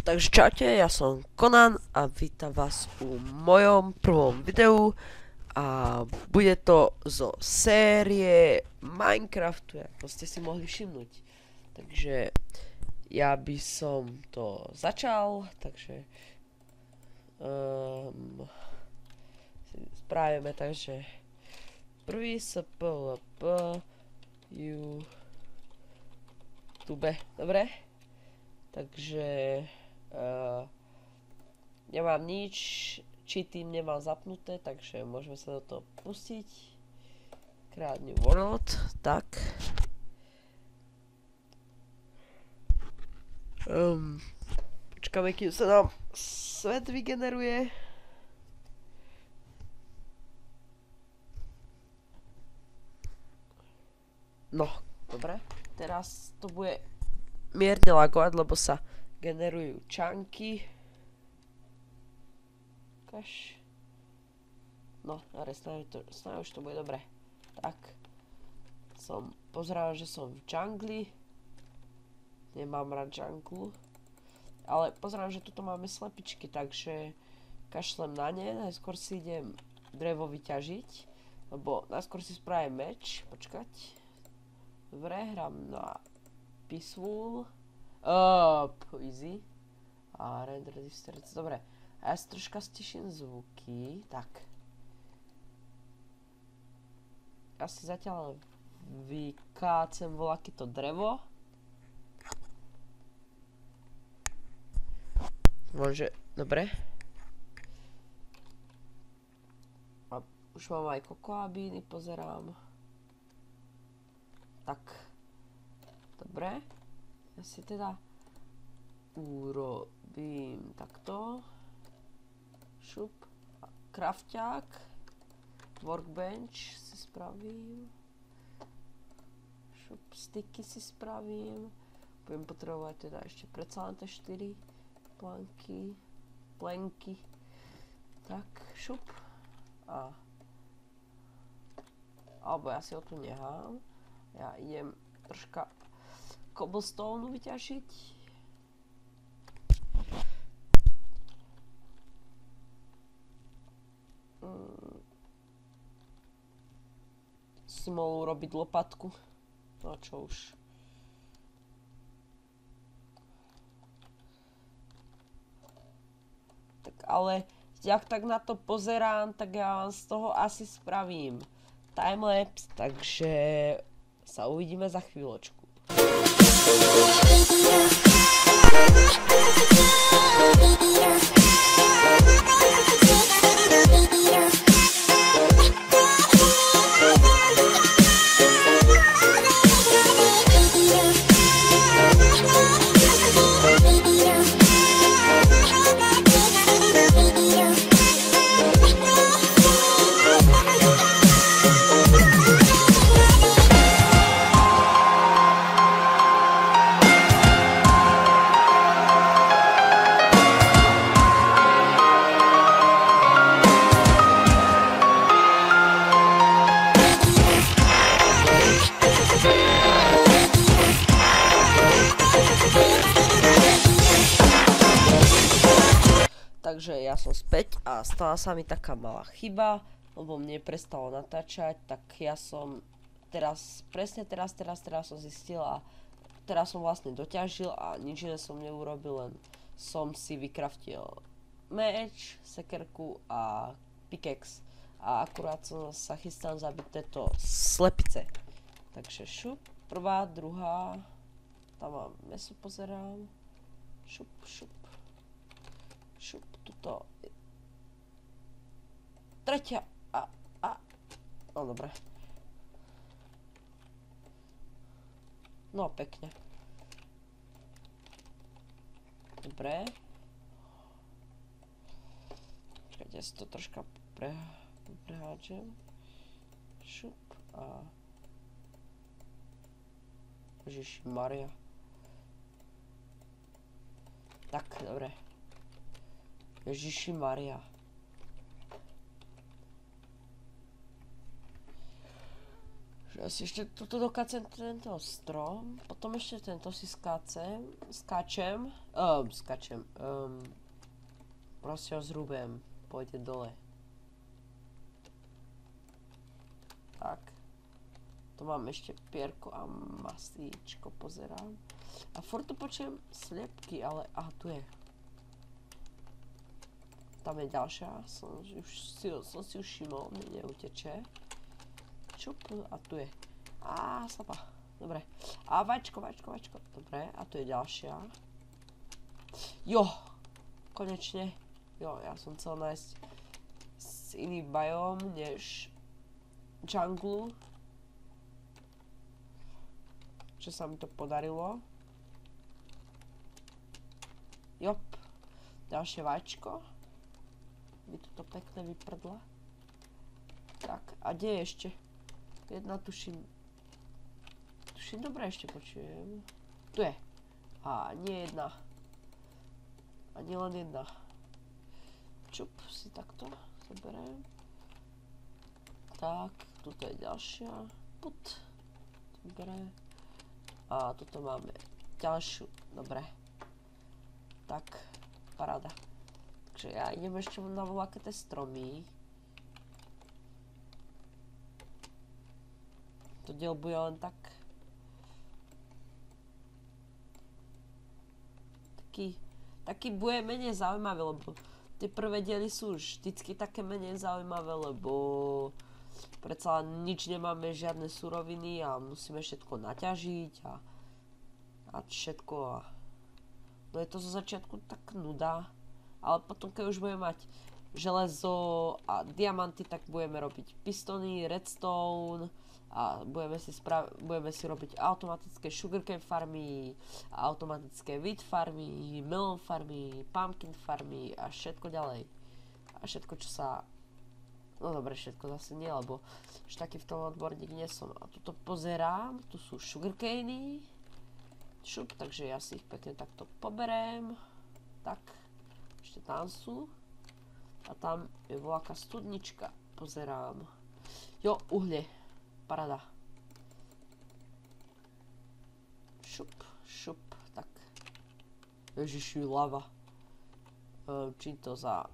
Takže čaute, ja som Conan a vítam vás u mojom prvom videu a bude to zo série Minecraftu, ako ste si mohli všimnúť. Takže ja by som to začal, takže spravíme takže prvý SPLP YouTube, dobre? Takže nemám nič, cheatím nemám zapnuté, takže môžeme sa do toho pustiť. Create new world, tak. Počkáme, kým sa nám svet vygeneruje. No, dobre, teraz to bude mierne lagovať, lebo sa generujú čanky. Kaž. No, ale snáď už to bude dobre. Tak. Pozeral, že som v džungli. Nemám rád džunglu. Ale pozerám, že tuto máme slepičky, takže kašlem na ne. Najskôr si idem drevo vyťažiť, lebo najskôr si spravím meč. Počkať. Dobre, hrám na Peaceful. Easy. A render distance. Dobre. A ja si troška stiším zvuky. Tak. Ja si zatiaľ vykácem voľaky to drevo. Môže. Dobre. A už mám aj kokoabíny, pozerám. Tak. Dobre. Ja si teda urobím takto. Šup. Krafťák. Workbench si spravím. Šup. Sticky si spravím. Budem potrebovať teda ešte predsa len tie 4 planky. Tak, šup. Alebo ja si ho tu nechám. Ja idem troška cobblestone vyťažiť. Si mohol urobiť lopatku. No čo už. Tak ale, jak tak na to pozerám, tak ja vám z toho asi spravím timelapse, takže sa uvidíme za chvíľočku. Takže ja som späť a stala sa mi taká malá chyba, lebo mne prestalo natáčať, tak ja som presne teraz som zistila, teraz som vlastne doťažil a nič iné som neurobil, len som si vykraftil meč, sekerku a pickaxe a akurát sa chystám zabiť tieto slepice. Takže šup, prvá, druhá, tam mám meso, pozerám, šup, tuto, tretia, no dobre. No pekne. Dobre. Počkajte, ja si to troška prehádžem. Šup a Ježiši Maria. Tak, dobre. Ježiši Maria. Ja si ešte tuto dokácem tento strom, potom ešte tento si skáčem, proste ho zrúbem, pôjde dole. Tak. Tu mám ešte pierko a maslíčko, pozerám. A furt tu počujem sliepky, ale, aha, tu je. Tam je ďalšia, som si už všimol, mne neuteče. Čup, a tu je. Á, slapa, dobre. A vačko. Dobre, a tu je ďalšia. Jo, konečne. Jo, ja som chcel nájsť iný bióm, než džunglu. Že sa mi to podarilo. Jop, ďalšie vačko. Mi to pekne vyprdla. Tak, a kde je ešte? Jedna tuším, dobre ešte počujem. Tu je. A nie jedna. Ani len jedna. Čup, si takto zoberiem. Tak, tuto je ďalšia. Put. Dobre. A toto máme ďalšiu. Dobre. Tak, paráda. Takže ja idem ešte na voľaké tie stromy. To diel bude len taký bude menej zaujímavé, lebo tie prvé diely sú už vždycky také menej zaujímavé, lebo predsa nič nemáme, žiadne suroviny a musíme všetko naťažiť a všetko. No je to zo začiatku tak nuda, ale potom keď už budeme mať železo a diamanty, tak budeme robiť pistony, redstone a budeme si robiť automatické sugarcane farmy, automatické wheat farmy, melon farmy, pumpkin farmy a všetko ďalej. A všetko, čo sa... No dobre, všetko zase nie, lebo už taký v tom odborník nie som. A tuto pozerám, tu sú sugarcany. Šup, takže ja si ich pekne takto poberiem. Tak, ešte tam sú. A tam je voľaká studnička. Pozerám. Jo, uhlie. Paráda. Šup, tak. Ježiši, lava. Čím to za...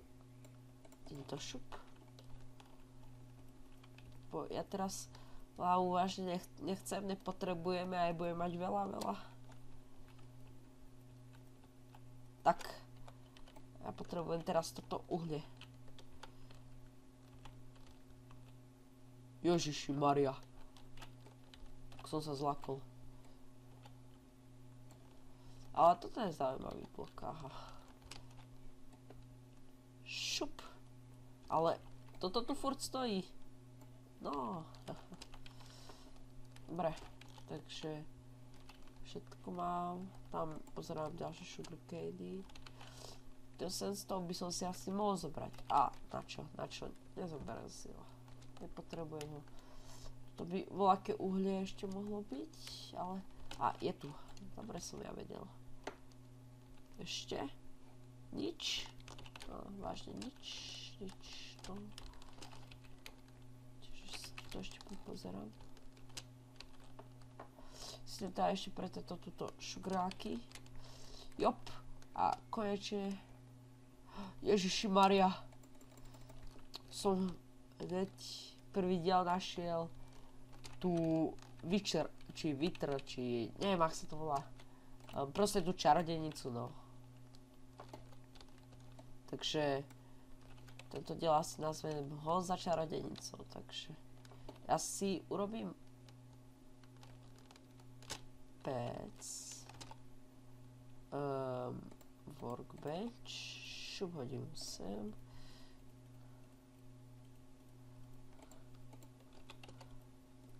Týmto šup. Ja teraz lávu vážne nechcem, nepotrebujeme a aj budem mať veľa. Tak. Ja potrebujem teraz toto uhlie. Ježiši Maria. Tak som sa zlakol. Ale toto je zaujímavý blok, aha. Šup. Ale toto tu furt stojí. No. Dobre. Takže všetko mám. Tam pozerám ďalšie sugarcany. To sem z toho by som si asi mohol zobrať. A, na čo? Nezoberiem si ho. Nepotrebujem ho. To by voľaké uhlie ešte mohlo byť, ale... A, je tu. Dobre som ja vedel. Ešte? Nič? No, vážne nič. No. Čiže to ešte pozerám. Si teda ešte pre túto šugráky. Jop. A konečne... Ježiši Maria. Som hneď prvý diel našiel tú Witcher, či neviem, ak sa to volá. Proste tú čarodejnicu, no. Takže tento diel asi nazvem ho za čarodejnicou, takže ja si urobím pec, workbench, šup hodím sem.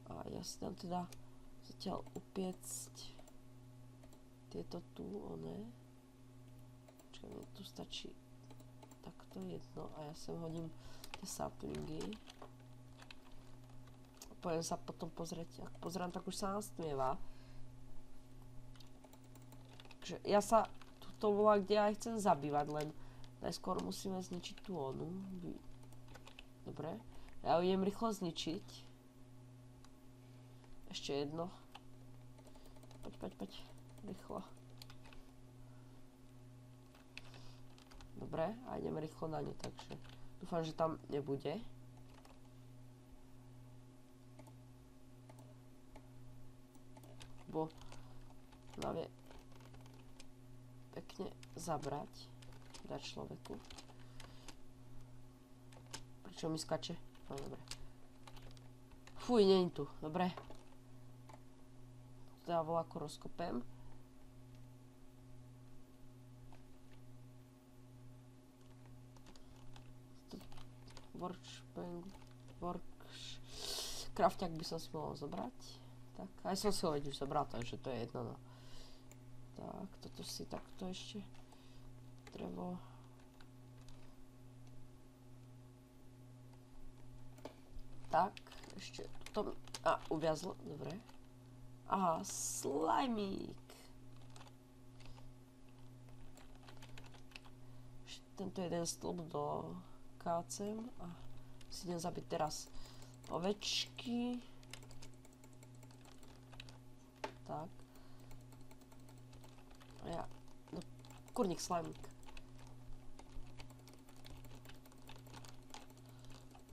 A ja si dám teda zatiaľ upiecť tieto tu, Počkaj, mne tu stačí takto jedno a ja sem hodím tie saplingy. Poďme sa potom pozrieť, ak pozerám, tak už sa nastmieva. Takže ja sa tuto volá, kde aj chcem zabývať, len najskôr musíme zničiť tú onu. Dobre, ja ju idem rýchlo zničiť. Ešte jedno. Poď. Rýchlo. Dobre, a ideme rýchlo na ňu, takže dúfam, že tam nebude. Bo ona vie pekne zabrať. Dať človeku. Prečo mi skače? No dobre. Fuj, nie je tu. Dobre. To ja voľako rozkopem. Krafťak by som si mohol zobrať. Tak, aj som si ho už zobral, takže to je jedno, no. Tak, toto si takto ešte. Drevo. Tak, ešte toto. A, uviazlo, dobre. Aha, slajmík. Tento jeden stĺp do kácem a si idem zabiť teraz ovečky. Tak. A ja, no, kurník, slajmík.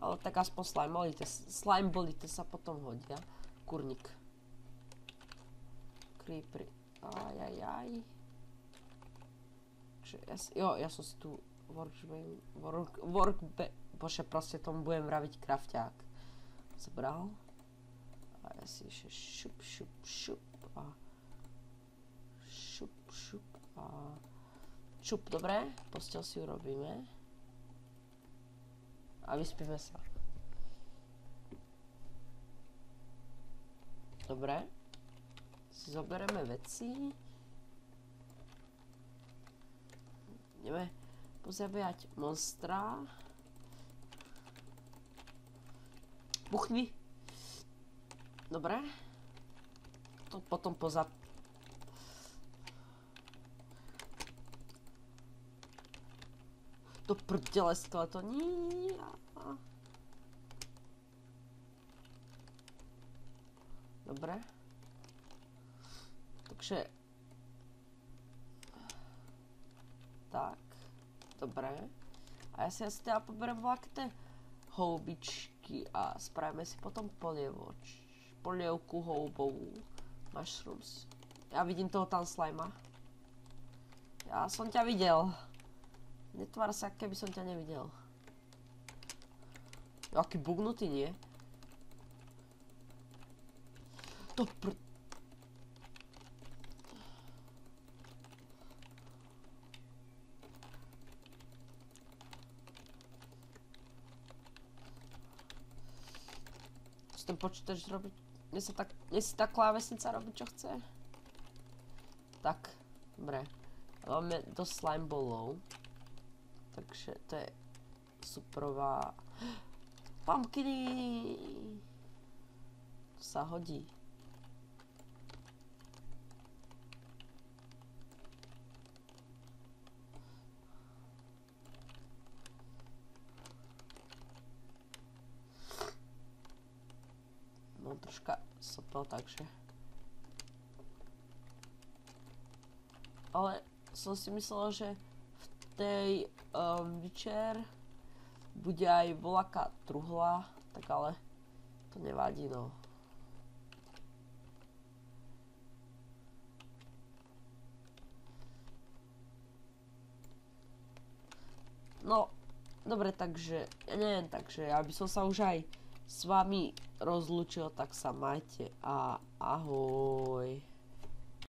Ale tak aspoň slime bolite sa potom hodia. Kurník. Creepery. Ajajaj. Ja som si tu bože, proste tomu budem vraviť krafťák. Zbral. A ja si ešte šup a šup a šup, dobre, posteľ si urobíme. A vyspíme sa. Dobre. Si zoberieme veci. Ideme pozabíjať monstra. Buchni. Dobre. To potom do prdele skeleto. Nie. Dobre. Takže tak. Dobre. A ja si asi teda poberiem vlakté houbičky a spravíme si potom polievku houbovú. Mushrooms. Ja vidím toho tam slajma. Ja som ťa videl. Netvár sa, keby som ťa nevidel. Aký bugnutý, nie? To ten počítač robiť. Mne si tá klávesnica robí, čo chce. Tak, dobre. Máme dosť slime ballov. Takže to je superová. Pumpkiny! To sa hodí. No troška sopel, takže. Ale som si myslela, že v tej večer bude aj voľaká truhla, tak ale to nevadí, no. No, dobre, takže, ja neviem, takže ja by som sa už aj s vami rozlúčil, tak sa majte a ahoj.